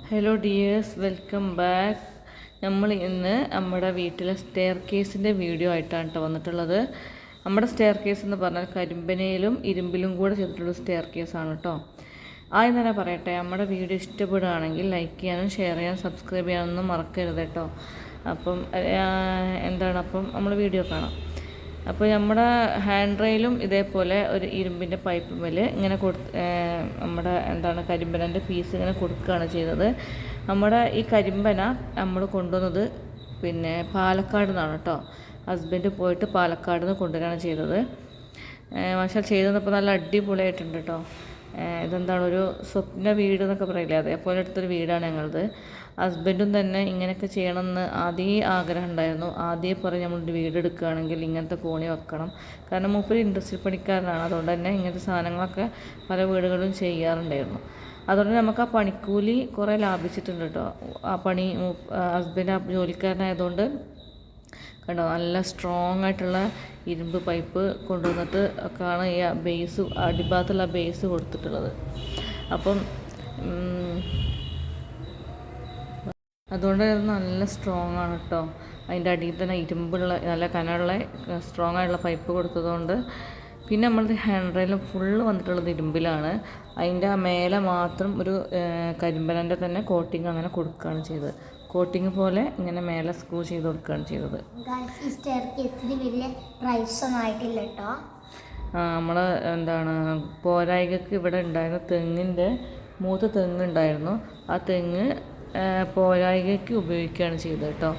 Hello dears, welcome back. നമ്മൾ ഇന്ന് നമ്മുടെ വീട്ടിലെ സ്റ്റെയർ കേസിൻ്റെ വീഡിയോ ആയിട്ടാണ് കേട്ടോ വന്നിട്ടുള്ളത്. നമ്മുടെ സ്റ്റെയർ കേസ് എന്ന് പറഞ്ഞാൽ കരിമ്പനയിലും ഇരുമ്പിലും കൂടെ ചെയ്തിട്ടുള്ള സ്റ്റെയർ കേസാണ് കേട്ടോ. ആദ്യം തന്നെ പറയട്ടെ, നമ്മുടെ വീഡിയോ ഇഷ്ടപ്പെടുകയാണെങ്കിൽ ലൈക്ക് ചെയ്യാനും ഷെയർ ചെയ്യാനും സബ്സ്ക്രൈബ് ചെയ്യാനൊന്നും മറക്കരുത് കേട്ടോ. അപ്പം നമ്മൾ വീഡിയോ കാണാം. അപ്പോൾ നമ്മുടെ ഹാൻഡ് റെയിലും ഇതേപോലെ ഒരു ഇരുമ്പിൻ്റെ പൈപ്പ് മേൽ ഇങ്ങനെ നമ്മുടെ കരിമ്പനൻ്റെ പീസ് ഇങ്ങനെ കൊടുക്കുകയാണ് ചെയ്തത്. നമ്മുടെ ഈ കരിമ്പന നമ്മൾ കൊണ്ടുവന്നത് പാലക്കാട് നിന്നാണ് കേട്ടോ. ഹസ്ബൻഡ് പോയിട്ട് പാലക്കാട് നിന്ന് കൊണ്ടുവരികയാണ് ചെയ്തത്. പക്ഷേ ചെയ്തപ്പോൾ നല്ല അടിപൊളിയായിട്ടുണ്ട് കേട്ടോ. ഒരു സ്വപ്ന വീട് എന്നൊക്കെ പറയില്ലേ, അതേപോലെ എടുത്തൊരു വീടാണ് ഞങ്ങളത്. ഹസ്ബൻഡും തന്നെ ഇങ്ങനെയൊക്കെ ചെയ്യണമെന്ന് ആദ്യമേ ആഗ്രഹം ഉണ്ടായിരുന്നു. ആദ്യമേ പറഞ്ഞ് നമ്മളൊരു വീട് എടുക്കുകയാണെങ്കിൽ ഇങ്ങനത്തെ കോണി വെക്കണം. കാരണം മൂപ്പര് ഇൻഡസ്ട്രി പണിക്കാരനാണ്. അതുകൊണ്ട് തന്നെ ഇങ്ങനത്തെ സാധനങ്ങളൊക്കെ പല വീടുകളിലും ചെയ്യാറുണ്ടായിരുന്നു. അതുകൊണ്ട് നമുക്ക് ആ പണിക്കൂലി കുറേ ലാഭിച്ചിട്ടുണ്ട് കേട്ടോ. ആ പണി ഹസ്ബൻഡ് ജോലിക്കാരനായതുകൊണ്ട് കണ്ടോ, നല്ല സ്ട്രോങ് ആയിട്ടുള്ള ഇരുമ്പ് പൈപ്പ് കൊണ്ടുവന്നിട്ട് ഒക്കെയാണ് ഈ ബേസ്, അടിഭാഗത്തുള്ള ബേസ് കൊടുത്തിട്ടുള്ളത്. അപ്പം അതുകൊണ്ട് നല്ല സ്ട്രോങ് ആണ് കേട്ടോ. അതിൻ്റെ അടിയിൽ തന്നെ ഇരുമ്പുള്ള നല്ല കനമുള്ള സ്ട്രോങ് ആയിട്ടുള്ള പൈപ്പ് കൊടുത്തതുകൊണ്ട്. പിന്നെ നമ്മളുടെ ഹാൻഡ് റെയിലും ഫുള്ള് വന്നിട്ടുള്ളത് ഇരുമ്പിലാണ്. അതിൻ്റെ ആ മേലെ മാത്രം ഒരു കരിമ്പനൻ്റെ തന്നെ കോട്ടിങ് അങ്ങനെ കൊടുക്കുകയാണ് ചെയ്തത്. കോട്ടിങ് പോലെ ഇങ്ങനെ മേലെ സ്ക്രൂ ചെയ്ത് കൊടുക്കുകയാണ് ചെയ്തത്. നമ്മൾ പോരായികക്ക് ഇവിടെ ഉണ്ടായിരുന്ന തെങ്ങിൻ്റെ മൂത്ത തെങ്ങുണ്ടായിരുന്നു. ആ തെങ്ങ് പോരായികയ്ക്ക് ഉപയോഗിക്കുകയാണ് ചെയ്തത് കേട്ടോ.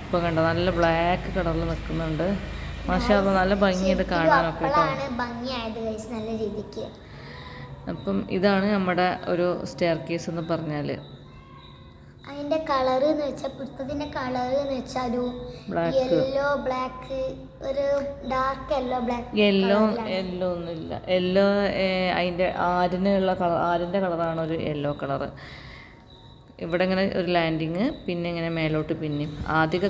ഇപ്പോൾ കണ്ടോ, നല്ല ബ്ലാക്ക് കളറിൽ നിൽക്കുന്നുണ്ട്. മാഷാ അല്ലാഹ്, നല്ല ഭംഗിയുണ്ട് കാണാനൊക്കെ കേട്ടോ. അപ്പം ഇതാണ് നമ്മുടെ ഒരു സ്റ്റെയർ കേസ് എന്ന് പറഞ്ഞാൽ. അതിന്റെ കളർ എന്ന് വെച്ചാൽ പുസ്തകത്തിന്റെ കളർ എന്ന് വെച്ചാൽ യെല്ലോ ബ്ലാക്ക്, ഒരു ഡാർക്ക് യെല്ലോ ബ്ലാക്ക്. യെല്ലോ ഒന്നുമില്ല. യെല്ലോ അതിൻ്റെ ആരിൻ്റെ കളറാണ് ഒരു യെല്ലോ കളറ്. ഇവിടെ ഇങ്ങനെ ഒരു ലാൻഡിങ്, പിന്നെ ഇങ്ങനെ മേലോട്ട് പിന്നെയും. ആദ്യമൊക്കെ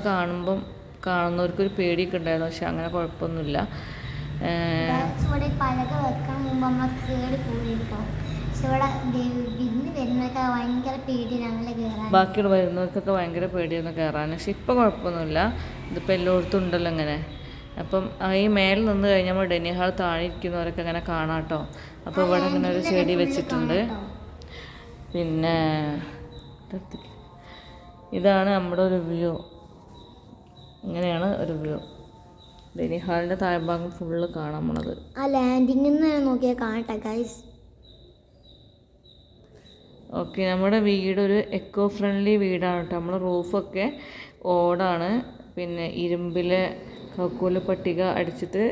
കാണുന്നവർക്കൊരു പേടിയൊക്കെ ഉണ്ടായിരുന്നു. പക്ഷെ അങ്ങനെ കുഴപ്പമൊന്നുമില്ല. ബാക്കിയുള്ള വരുന്നവർക്കൊക്കെ ഭയങ്കര പേടിയൊന്നും കയറാൻ. പക്ഷെ ഇപ്പം കുഴപ്പമൊന്നുമില്ല. ഇതിപ്പോൾ എല്ലായിടത്തും ഉണ്ടല്ലോ ഇങ്ങനെ. അപ്പം ഈ മേലെ നിന്ന് കഴിഞ്ഞാൽ നമ്മൾ ഡൈനിങ് ഹാൾ താഴെ ഇരിക്കുന്നവരൊക്കെ അങ്ങനെ കാണാം കേട്ടോ. അപ്പോൾ ഇവിടെ ഇങ്ങനെ ഒരു ചെടി വെച്ചിട്ടുണ്ട്. പിന്നെ ഇതാണ് നമ്മുടെ ഒരു വ്യൂ. ഇങ്ങനെയാണ് ഒരു വ്യൂ. ഡൈനിങ് ഹാളിൻ്റെ താഴ്ഭാഗം ഫുള്ള് കാണാൻ പോണത്. ആ ലാൻഡിങ്ങിൽ നിന്ന് നോക്കിയാൽ കാണട്ടെ ഗൈസ്. ഓക്കെ, നമ്മുടെ വീടൊരു എക്കോ ഫ്രണ്ട്ലി വീടാണ് കേട്ടോ. നമ്മുടെ റൂഫൊക്കെ ഓടാണ്. പിന്നെ ഇരുമ്പിലെ കൗക്കൂല പട്ടിക അടിച്ചിട്ട്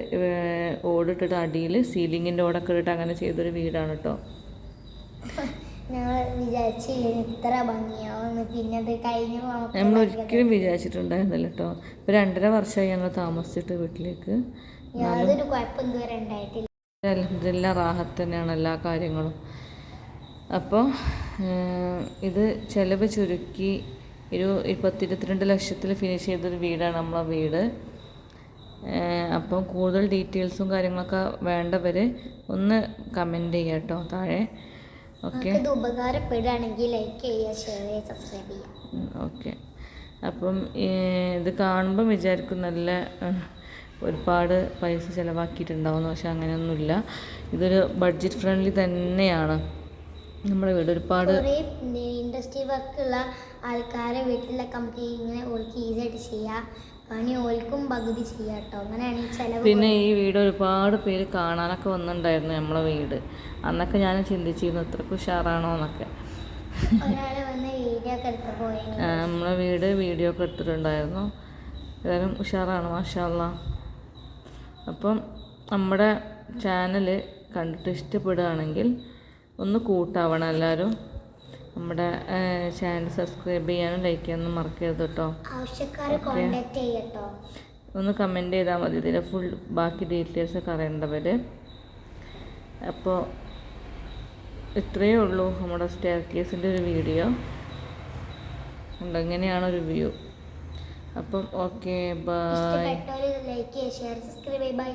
ഓടിട്ടിട്ട് അടിയിൽ സീലിങ്ങിൻ്റെ ഓടൊക്കെ ഇട്ടിട്ട് അങ്ങനെ ചെയ്തൊരു വീടാണ് കേട്ടോ. നമ്മൾ ഒരിക്കലും വിചാരിച്ചിട്ടുണ്ടായിരുന്നില്ല കേട്ടോ. ഇപ്പോൾ 2.5 വർഷമായി ഞങ്ങൾ താമസിച്ചിട്ട് വീട്ടിലേക്ക്. അൽഹംദുലില്ലാ റാഹത്ത് തന്നെയാണ് എല്ലാ കാര്യങ്ങളും. അപ്പോൾ ഇത് ചിലവ് ചുരുക്കി ഒരു 22 ലക്ഷത്തിൽ ഫിനിഷ് ചെയ്തൊരു വീടാണ് നമ്മളെ വീട്. അപ്പം കൂടുതൽ ഡീറ്റെയിൽസും കാര്യങ്ങളൊക്കെ വേണ്ടവർ ഒന്ന് കമൻറ്റ് ചെയ്യുക കേട്ടോ താഴെ. ഓക്കെ, ഉപകാരപ്പെടുകയാണെങ്കിൽ ലൈക്ക് ചെയ്യുക, ഷെയർ ചെയ്യുക, സബ്സ്ക്രൈബ് ചെയ്യുക. ഓക്കെ. അപ്പം ഇത് കാണുമ്പം വിചാരിക്കും നല്ല ഒരുപാട് പൈസ ചിലവാക്കിയിട്ടുണ്ടാവുന്നു. പക്ഷെ അങ്ങനെയൊന്നുമില്ല. ഇതൊരു ബഡ്ജറ്റ് ഫ്രണ്ട്ലി തന്നെയാണ് നമ്മുടെ വീട്. ഒരുപാട് ഇൻഡസ്ട്രി വർക്കുള്ള ആൾക്കാരെ വീട്ടിലൊക്കെ നമുക്ക് ഇങ്ങനെ ഓൾക്ക് ഈസിയായിട്ട് ചെയ്യാം. പണി ഓൾക്കും പകുതി ചെയ്യാം കേട്ടോ. അങ്ങനെയാണ് ചിലവ്. പിന്നെ ഈ വീട് ഒരുപാട് പേര് കാണാനൊക്കെ വന്നിട്ടുണ്ടായിരുന്നു നമ്മളെ വീട്. അന്നൊക്കെ ഞാൻ ചിന്തിച്ചിരുന്നു ഇത്രയ്ക്ക് ഉഷാറാണോ എന്നൊക്കെ. നമ്മളെ വീട് വീഡിയോ ഒക്കെ എടുത്തിട്ടുണ്ടായിരുന്നു. ഏതായാലും ഉഷാറാണ്, മാഷാ അല്ലാഹ്. അപ്പം നമ്മുടെ ചാനൽ കണ്ടിട്ട് ഇഷ്ടപ്പെടുകയാണെങ്കിൽ ഒന്ന് കൂട്ടാവണം എല്ലാവരും. നമ്മുടെ ചാനൽ സബ്സ്ക്രൈബ് ചെയ്യാനും ലൈക്ക് ചെയ്യാനും മറക്കരുത് കേട്ടോ. ഒന്ന് കമൻറ്റ് ചെയ്താൽ മതി ഇതിൻ്റെ ഫുൾ ബാക്കി ഡീറ്റെയിൽസൊക്കെ അറിയേണ്ടവർ. അപ്പോൾ ഇത്രയേ ഉള്ളൂ നമ്മുടെ സ്റ്റെയർ കേസിൻ്റെ ഒരു വീഡിയോ. ഇങ്ങനെയാണ് ഒരു വ്യൂ. അപ്പം ഓക്കെ, ബൈ.